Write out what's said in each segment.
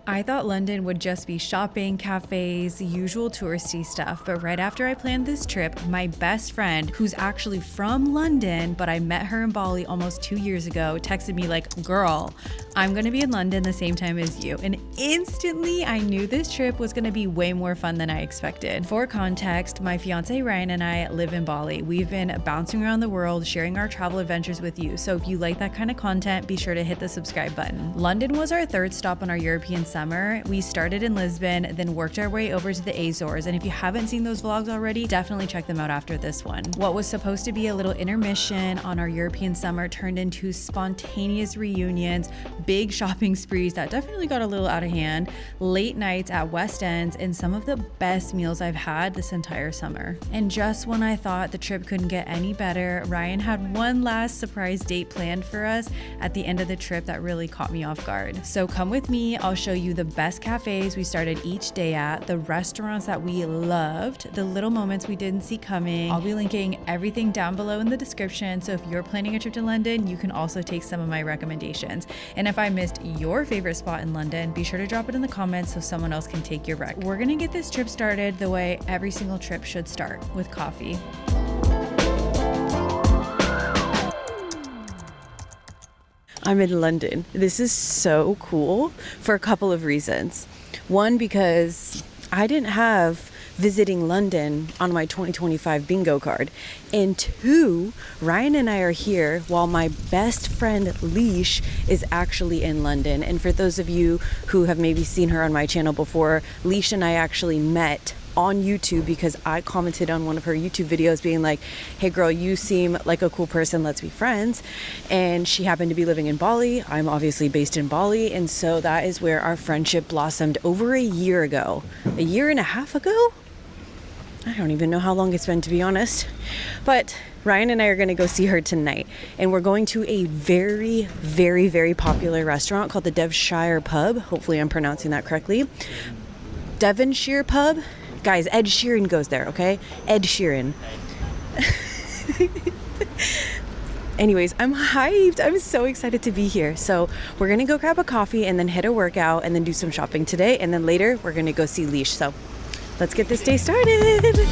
I thought London would just be shopping, cafes, the usual touristy stuff, but right after I planned this trip, my best friend, who's actually from London, but I met her in Bali almost 2 years ago, texted me like, girl, I'm gonna be in London the same time as you. And instantly I knew this trip was gonna be way more fun than I expected. For context, my fiance Ryan and I live in Bali. We've been bouncing around the world, sharing our travel adventures with you. So if you like that kind of content, be sure to hit the subscribe button. London was our third stop on our European summer. We started in Lisbon, then worked our way over to the Azores. And if you haven't seen those vlogs already, definitely check them out after this one. What was supposed to be a little intermission on our European summer turned into spontaneous reunions, big shopping sprees that definitely got a little out of hand, late nights at West Ends, and some of the best meals I've had this entire summer. And just when I thought the trip couldn't get any better, Ryan had one last surprise date planned for us at the end of the trip that really caught me off guard. So come with me, I'll show you the best cafes we started each day at, the restaurants that we loved, the little moments we didn't see coming. I'll be linking everything down below in the description, so if you're planning a trip to London, you can also take some of my recommendations. And if I missed your favorite spot in London, be sure to drop it in the comments so someone else can take your rec. We're gonna get this trip started the way every single trip should start, with coffee. I'm in London. This is so cool for a couple of reasons. One, because I didn't have visiting London on my 2025 bingo card. And two, Ryan and I are here while my best friend Leash is actually in London. And for those of you who have maybe seen her on my channel before, Leash and I actually met on YouTube because I commented on one of her YouTube videos being like, hey girl, you seem like a cool person, let's be friends. And she happened to be living in Bali. I'm obviously based in Bali, and so that is where our friendship blossomed over a year ago. A year and a half ago? I don't even know how long it's been, to be honest. But Ryan and I are gonna go see her tonight, and we're going to a very, very, very popular restaurant called the Devonshire Pub. Hopefully I'm pronouncing that correctly. Devonshire Pub. Guys, Ed Sheeran goes there, okay? Ed Sheeran. Anyways, I'm hyped. I'm so excited to be here. So we're gonna go grab a coffee and then hit a workout and then do some shopping today. And then later we're gonna go see Leash. So let's get this day started.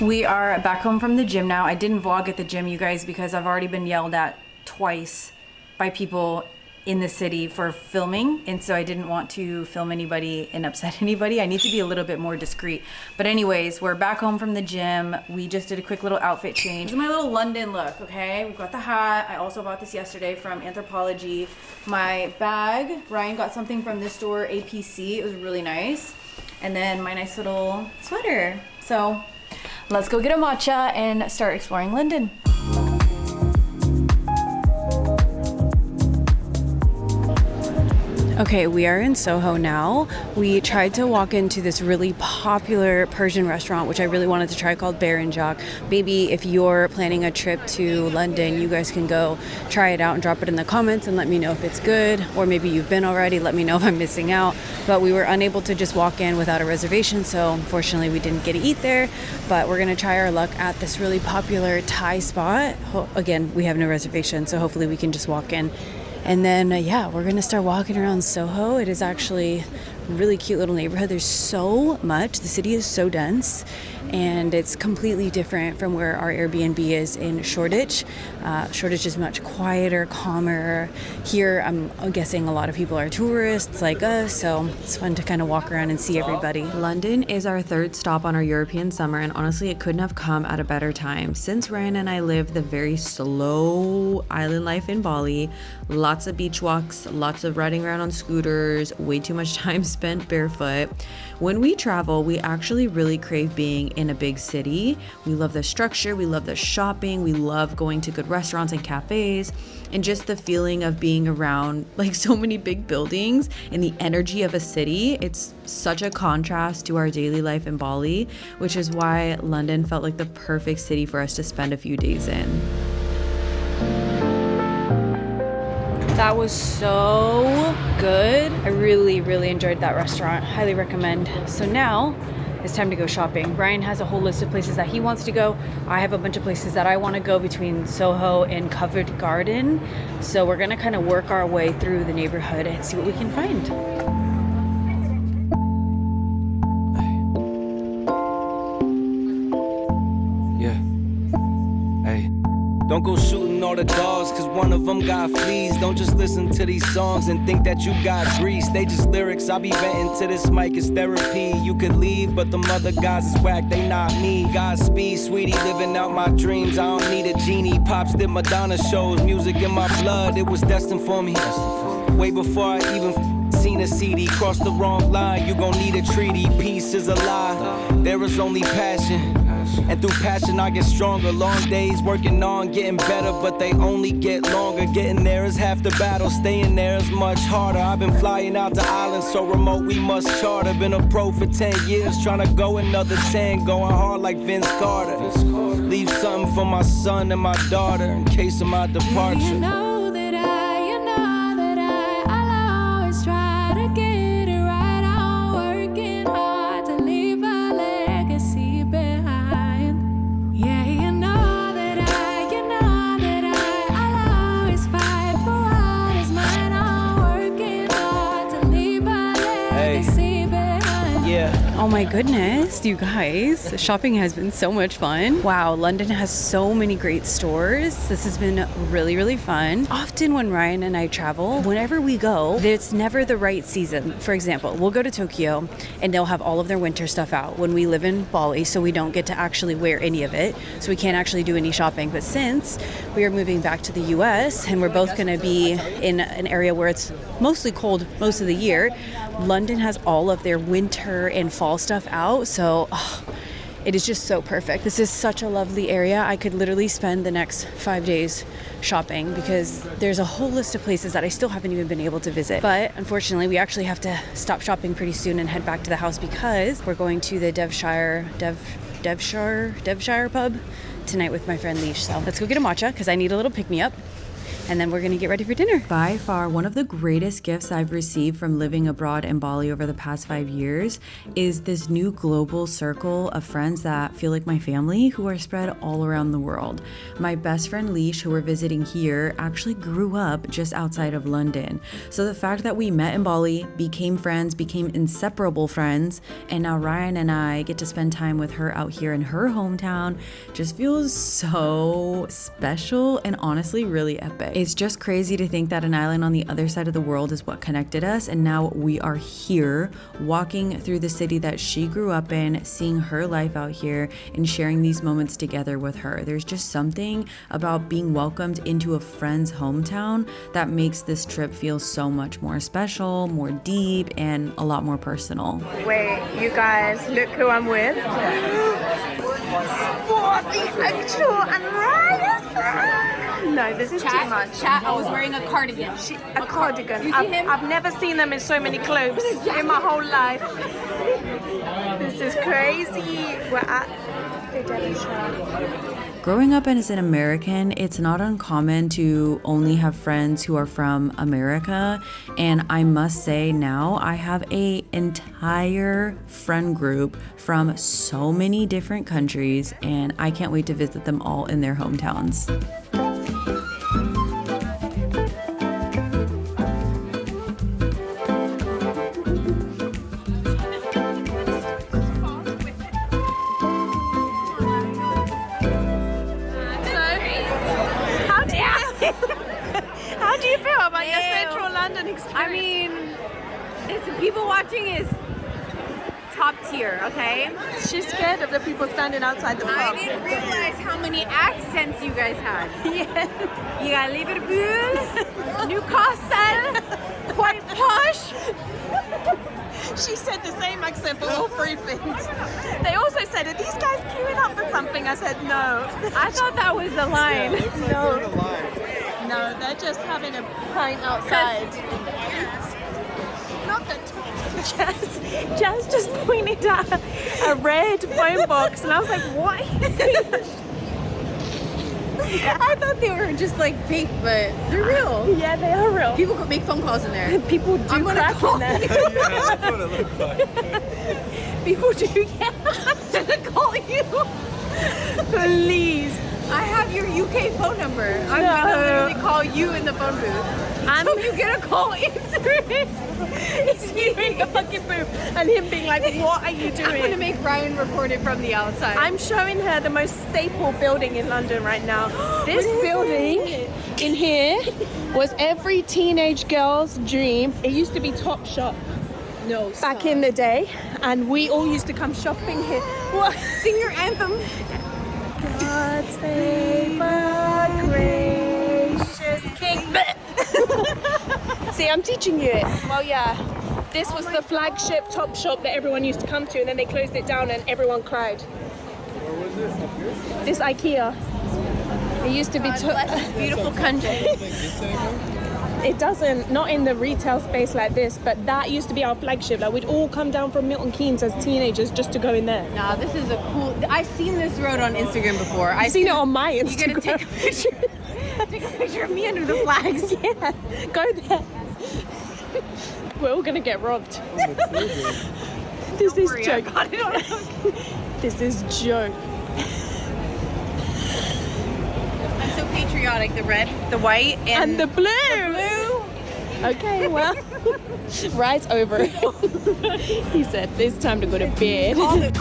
We are back home from the gym now. I didn't vlog at the gym, you guys, because I've already been yelled at twice by people in the city for filming, and so I didn't want to film anybody and upset anybody. I need to be a little bit more discreet. But anyways, we're back home from the gym. We just did a quick little outfit change. This is my little London look, okay? We've got the hat. I also bought this yesterday from Anthropology. My bag, Ryan got something from this store, APC. It was really nice. And then my nice little sweater. So let's go get a matcha and start exploring London. Okay, we are in Soho now. We tried to walk into this really popular Persian restaurant, which I really wanted to try, called Bear and Jock. Maybe if you're planning a trip to London, you guys can go try it out and drop it in the comments and let me know if it's good. Or maybe you've been already, let me know if I'm missing out. But we were unable to just walk in without a reservation, so unfortunately we didn't get to eat there. But we're gonna try our luck at this really popular Thai spot. Again, we have no reservation, so hopefully we can just walk in. And then, yeah, we're gonna start walking around Soho. It is actually a really cute little neighborhood. There's so much. The city is so dense, and it's completely different from where our Airbnb is in Shoreditch. Shoreditch is much quieter, calmer. Here, I'm guessing a lot of people are tourists like us, so it's fun to kind of walk around and see everybody. London is our third stop on our European summer, and honestly, it couldn't have come at a better time. Since Ryan and I live the very slow island life in Bali, lots of beach walks, lots of riding around on scooters, way too much time spent barefoot. When we travel, we actually really crave being in a big city. We love the structure, we love the shopping, we love going to good restaurants and cafes, and just the feeling of being around like so many big buildings and the energy of a city. It's such a contrast to our daily life in Bali, which is why London felt like the perfect city for us to spend a few days in. That was so good. I really, really enjoyed that restaurant. Highly recommend. So now it's time to go shopping. Ryan has a whole list of places that he wants to go. I have a bunch of places that I want to go between Soho and Covent Garden. So we're gonna kind of work our way through the neighborhood and see what we can find. Don't go shooting all the dogs, cause one of them got fleas. Don't just listen to these songs and think that you got grease. They just lyrics, I be venting to this mic, it's therapy. You could leave, but them other guys is whack, they not me. Godspeed, sweetie, living out my dreams. I don't need a genie. Pops did Madonna shows, music in my blood, it was destined for me. Way before I even seen a CD, cross the wrong line, you gon' need a treaty. Peace is a lie, there is only passion. And through passion I get stronger. Long days working on getting better, but they only get longer. Getting there is half the battle, staying there is much harder. I've been flying out to islands so remote we must charter. Been a pro for 10 years, trying to go another 10. Going hard like Vince Carter. Leave something for my son and my daughter in case of my departure. You know that I'll always try to get it right. I'm working hard to leave a legacy behind. Yeah, you know that I'll always fight for what is mine. I'm working hard to leave a legacy behind. Yeah. Oh my goodness, you guys. Shopping has been so much fun. Wow, London has so many great stores. This has been really, really fun. Often when Ryan and I travel, whenever we go, it's never the right season. For example, we'll go to Tokyo and they'll have all of their winter stuff out when we live in Bali, so we don't get to actually wear any of it. So we can't actually do any shopping. But since we are moving back to the US and we're both gonna be in an area where it's mostly cold most of the year, London has all of their winter and fall stuff out. So it is just so perfect. This is such a lovely area. I could literally spend the next 5 days shopping because there's a whole list of places that I still haven't even been able to visit. But unfortunately, we actually have to stop shopping pretty soon and head back to the house because we're going to the Devshire pub tonight with my friend Leash. So let's go get a matcha because I need a little pick-me-up. And then we're gonna get ready for dinner. By far, one of the greatest gifts I've received from living abroad in Bali over the past 5 years is this new global circle of friends that feel like my family who are spread all around the world. My best friend Leash, who we're visiting here, actually grew up just outside of London. So the fact that we met in Bali, became friends, became inseparable friends, and now Ryan and I get to spend time with her out here in her hometown just feels so special and honestly really epic. It's just crazy to think that an island on the other side of the world is what connected us, and now we are here walking through the city that she grew up in, seeing her life out here and sharing these moments together with her. There's just something about being welcomed into a friend's hometown that makes this trip feel so much more special, more deep, and a lot more personal. Wait, you guys, look who I'm with. What the actual Ryan? No, this is too much. Chat, I was wearing a cardigan. A cardigan. I've never seen them in so many clothes in my whole life. This is crazy. We're at the Devonshire. Growing up as an American, it's not uncommon to only have friends who are from America. And I must say now I have an entire friend group from so many different countries, and I can't wait to visit them all in their hometowns. How do you feel about your Central London experience? I mean, the people watching is top tier, okay? She's scared of the people standing outside the pub. I didn't realize how many accents you guys had. Yeah. You got Liverpool, Newcastle, quite posh. She said the same accent for all three things. They also said, are these guys queuing up for something? I said, no. I thought that was the line. No, they're just having a pint outside. Not that Jazz just pointed at a red phone box and I was like, what? I thought they were just like fake, but they're real. Yeah, they are real. People could make phone calls in there. People do I'm gonna crack call in there. you. Yeah, that's what it looks like. People do. Yeah, I'm gonna call you. Please. I have your UK phone number. I'm gonna literally call you in the phone booth. So if you get a call, answer it. He's hearing a fucking boom and him being like, what are you I'm gonna doing? make Ryan record it from the outside. I'm showing her the most staple building in London right now. This building in here was every teenage girl's dream. It used to be Top Shop back in the day, and we all used to come shopping here. What? Sing your anthem. God save our gracious King. See, I'm teaching you it. Well, yeah. This was the flagship Top Shop that everyone used to come to, and then they closed it down and everyone cried. Where was this? Up here? This IKEA. It used to be... Bless this beautiful country. It doesn't, not in the retail space like this, but that used to be our flagship. Like, we'd all come down from Milton Keynes as teenagers just to go in there. Nah, this is a cool. I've seen this road on Instagram before. I've seen it on my Instagram. You're gonna take a picture. Take a picture of me under the flags. Yeah, go there. We're all gonna get robbed. This is Worry, I joke. got it on. This is joke. I'm so patriotic. The red, the white, And the blue. Okay, well, ride's over. He said it's time to go to bed. Yeah. That's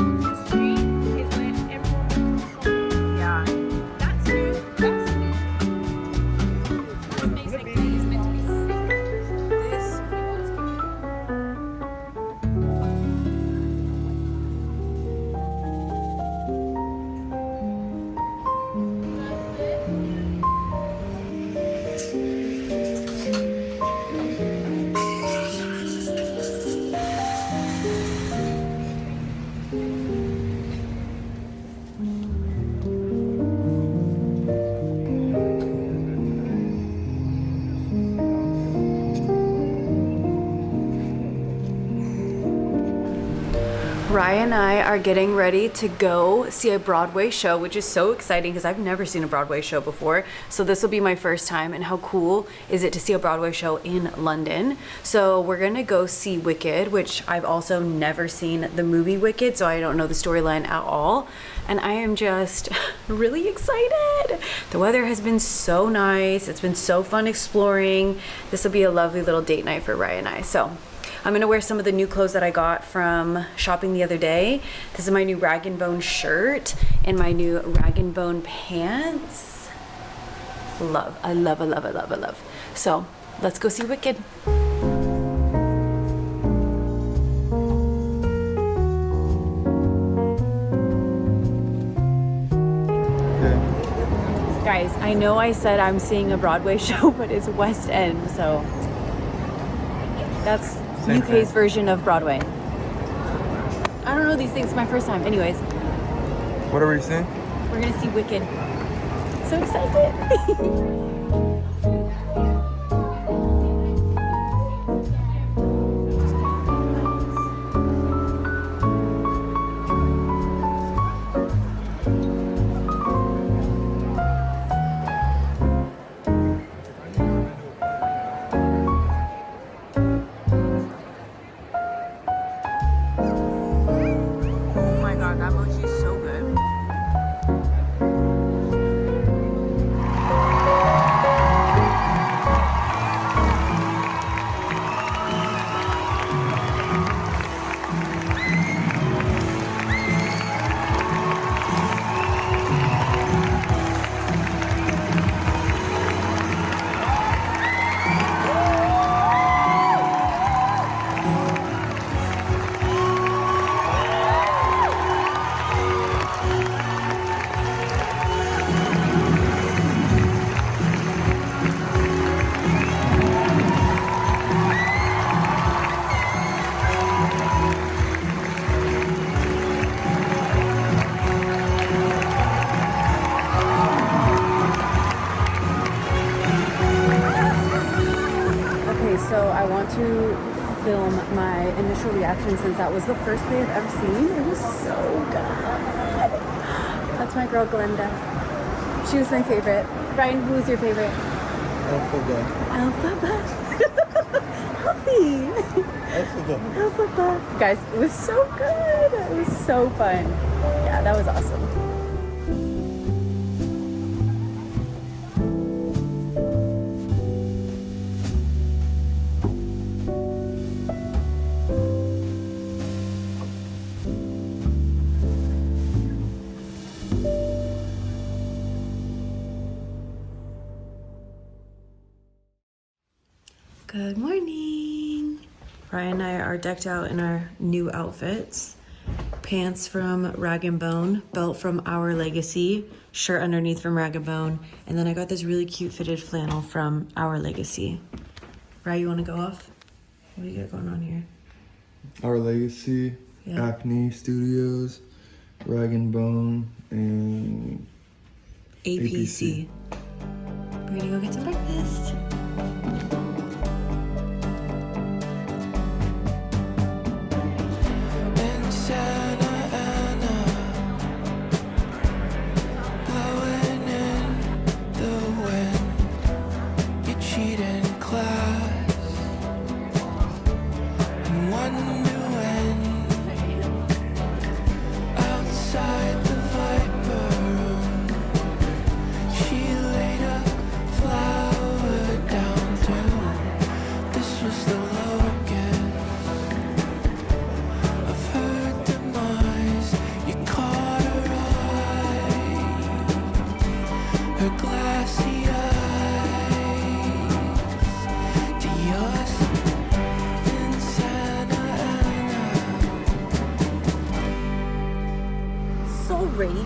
new. That's new. Ryan and I are getting ready to go see a Broadway show, which is so exciting because I've never seen a Broadway show before. So this will be my first time, and how cool is it to see a Broadway show in London? So we're gonna go see Wicked, which I've also never seen the movie Wicked, so I don't know the storyline at all. And I am just really excited. The weather has been so nice. It's been so fun exploring. This will be a lovely little date night for Ryan and I. So I'm gonna wear some of the new clothes that I got from shopping the other day. This is my new Rag & Bone shirt and my new Rag & Bone pants. Love, I love, I love, I love, I love. So let's go see Wicked. Guys, I know I said I'm seeing a Broadway show, but it's West End, so that's UK's version of Broadway. I don't know these things, it's my first time. Anyways, What are we seeing? we're gonna see Wicked. So excited. Oh my god, that mochi is so good. Okay, so I want to film my initial reaction since that was the first play I've ever seen. It was so good. That's my girl Glenda. She was my favorite. Ryan, who was your favorite? Alphaba. Healthy. Alphaba. Guys, it was so good. It was so fun. Yeah, that was awesome. Good morning. Ryan and I are decked out in our new outfits. Pants from Rag & Bone, belt from Our Legacy, shirt underneath from Rag & Bone, and then I got this really cute fitted flannel from Our Legacy. Ryan, you want to go off? What do you got going on here? Our Legacy, Yeah. Acne Studios, Rag & Bone, and APC. We're gonna go get some breakfast.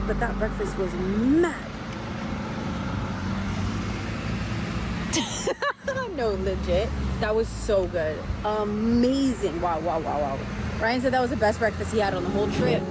But that breakfast was mad. No, legit. That was so good. Amazing. Wow. Ryan said that was the best breakfast he had on the whole trip.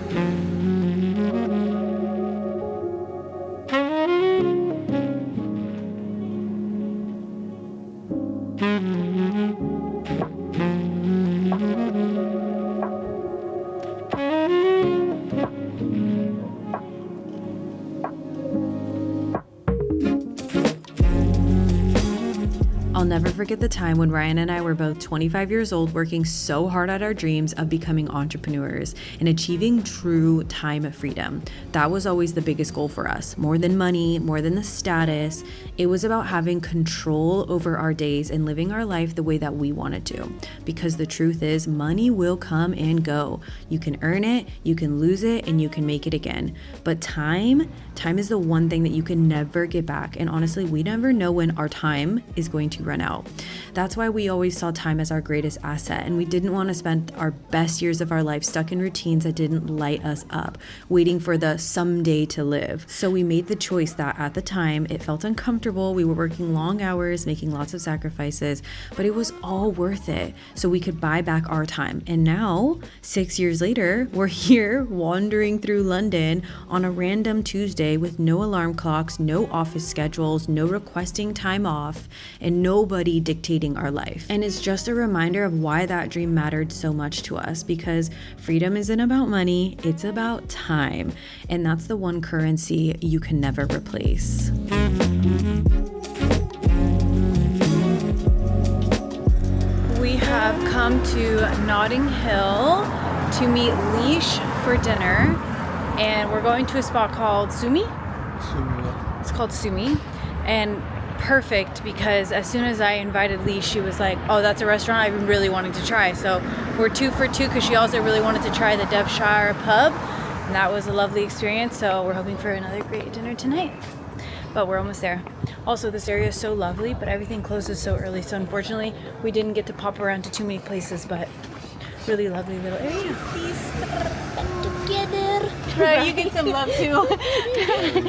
I'll never forget the time when Ryan and I were both 25 years old working so hard at our dreams of becoming entrepreneurs and achieving true time freedom. That was always the biggest goal for us. More than money, more than the status. It was about having control over our days and living our life the way that we wanted to. Because the truth is, money will come and go. You can earn it, you can lose it, and you can make it again. But time is the one thing that you can never get back. And honestly, we never know when our time is going to run out. That's why we always saw time as our greatest asset, and we didn't want to spend our best years of our life stuck in routines that didn't light us up, waiting for the someday to live. So we made the choice that at the time it felt uncomfortable. We were working long hours, making lots of sacrifices, but it was all worth it so we could buy back our time. And now, 6 years later, we're here wandering through London on a random Tuesday with no alarm clocks, no office schedules, no requesting time off, and nobody dictating our life. And it's just a reminder of why that dream mattered so much to us, because freedom isn't about money, it's about time. And that's the one currency you can never replace. We have come to Notting Hill to meet Leash for dinner, and we're going to a spot called Sumi. It's called Sumi, and perfect because as soon as I invited Lee, she was like, oh, that's a restaurant I've been really wanting to try. So we're 2 for 2 because she also really wanted to try the Devonshire pub, and that was a lovely experience. So we're hoping for another great dinner tonight, but we're almost there. Also, this area is so lovely, but everything closes so early, so unfortunately we didn't get to pop around to too many places, but really lovely little area. Together. Right, you get some love too. Okay.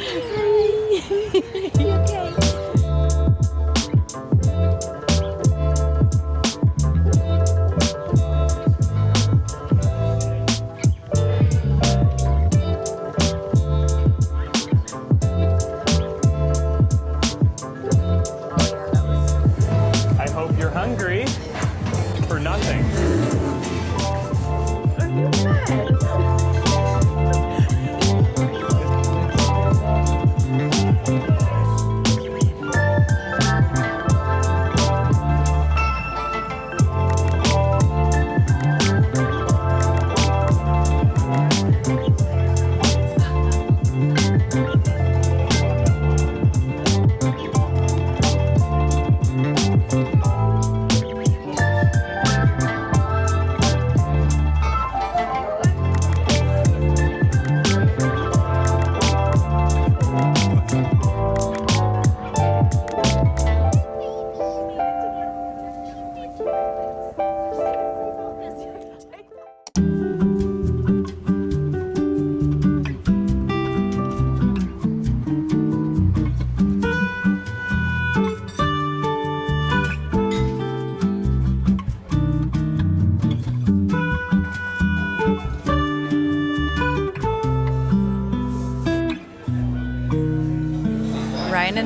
I hope you're hungry for nothing. Are you mad?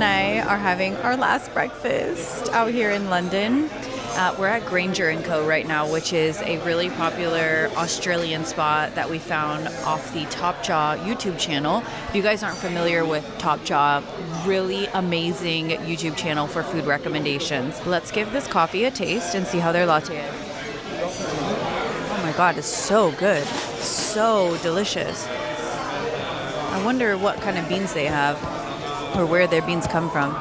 and I are having our last breakfast out here in London. We're at Granger & Co. right now, which is a really popular Australian spot that we found off the Top Jaw YouTube channel. If you guys aren't familiar with Top Jaw, really amazing YouTube channel for food recommendations. Let's give this coffee a taste and see how their latte is. Oh my god, it's so good. So delicious. I wonder what kind of beans they have or where their beans come from.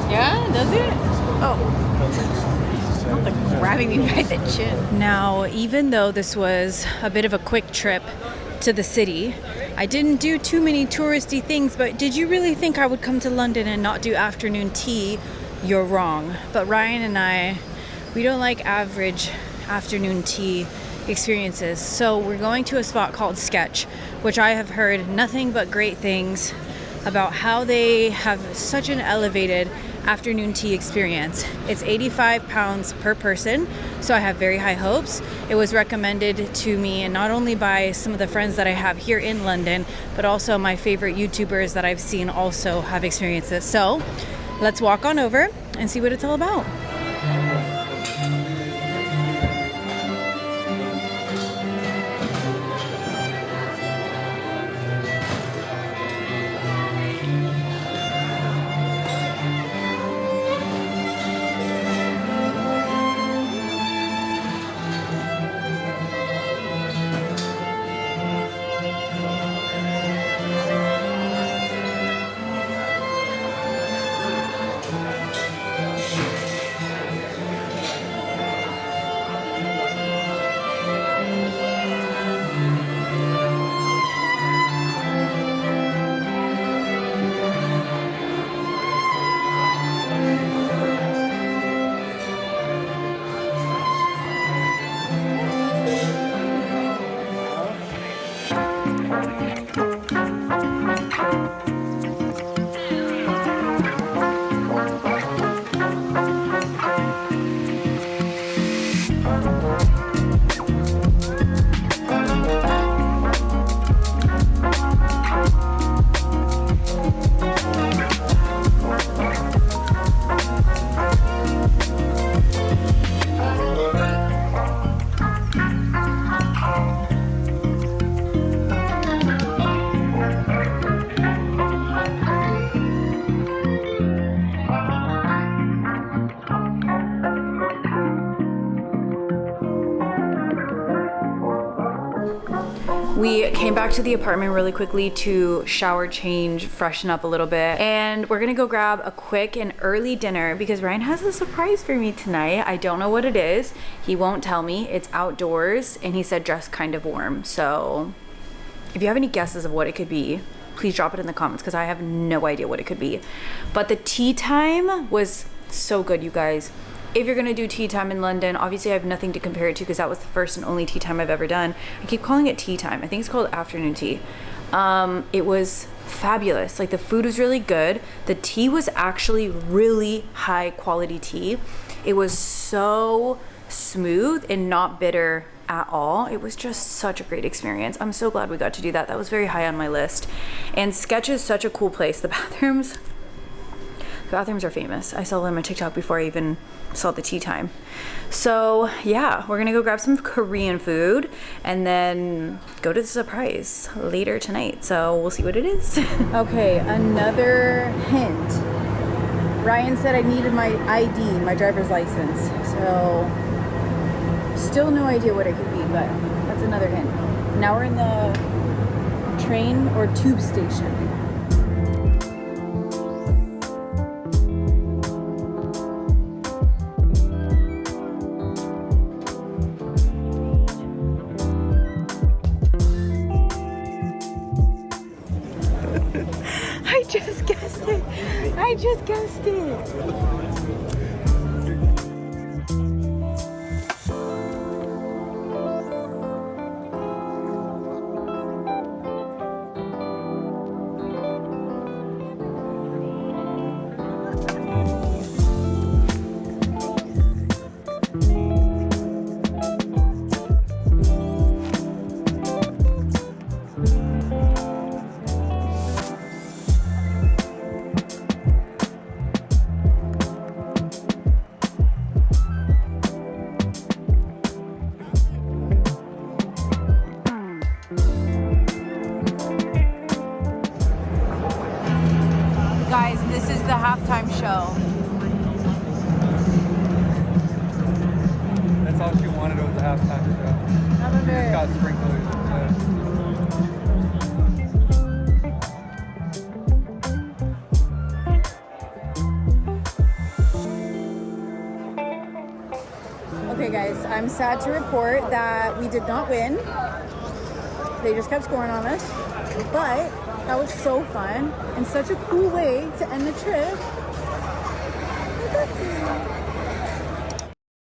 Yeah, does it? Oh. Not like grabbing me by the chin. Now, even though this was a bit of a quick trip to the city, I didn't do too many touristy things, but did you really think I would come to London and not do afternoon tea? You're wrong. But Ryan and I, we don't like average afternoon tea experiences. So we're going to a spot called Sketch, which I have heard nothing but great things about how they have such an elevated afternoon tea experience. It's £85 per person, so I have very high hopes. It was recommended to me, and not only by some of the friends that I have here in London, but also my favorite YouTubers that I've seen also have experienced this. So let's walk on over and see what it's all about. We came back to the apartment really quickly to shower, change, freshen up a little bit, and we're gonna go grab a quick and early dinner because Ryan has a surprise for me tonight. I don't know what it is. He won't tell me. It's outdoors, and he said dress kind of warm, so If you have any guesses of what it could be, please drop it in the comments because I have no idea what it could be. But the tea time was so good, you guys. If you're gonna do tea time in London, obviously I have nothing to compare it to because that was the first and only tea time I've ever done. I keep calling it tea time. I think it's called afternoon tea. It was fabulous. Like the food was really good. The tea was actually really high quality tea. It was so smooth and not bitter at all. It was just such a great experience. I'm so glad we got to do that. That was very high on my list. And Sketch is such a cool place. The bathrooms are famous. I saw them on TikTok before I even saw the tea time. So yeah, we're gonna go grab some Korean food and then go to the surprise later tonight. So we'll see what it is. Okay, another hint. Ryan said I needed my ID, my driver's license. So still no idea what it could be, but that's another hint. Now we're in the train or tube station. I just guessed it. I just guessed it. Guys, this is the halftime show. That's all she wanted was the halftime show. She just got sprinklers. Okay guys, I'm sad to report that we did not win. They just kept scoring on us, but that was so fun and such a cool way to end the trip.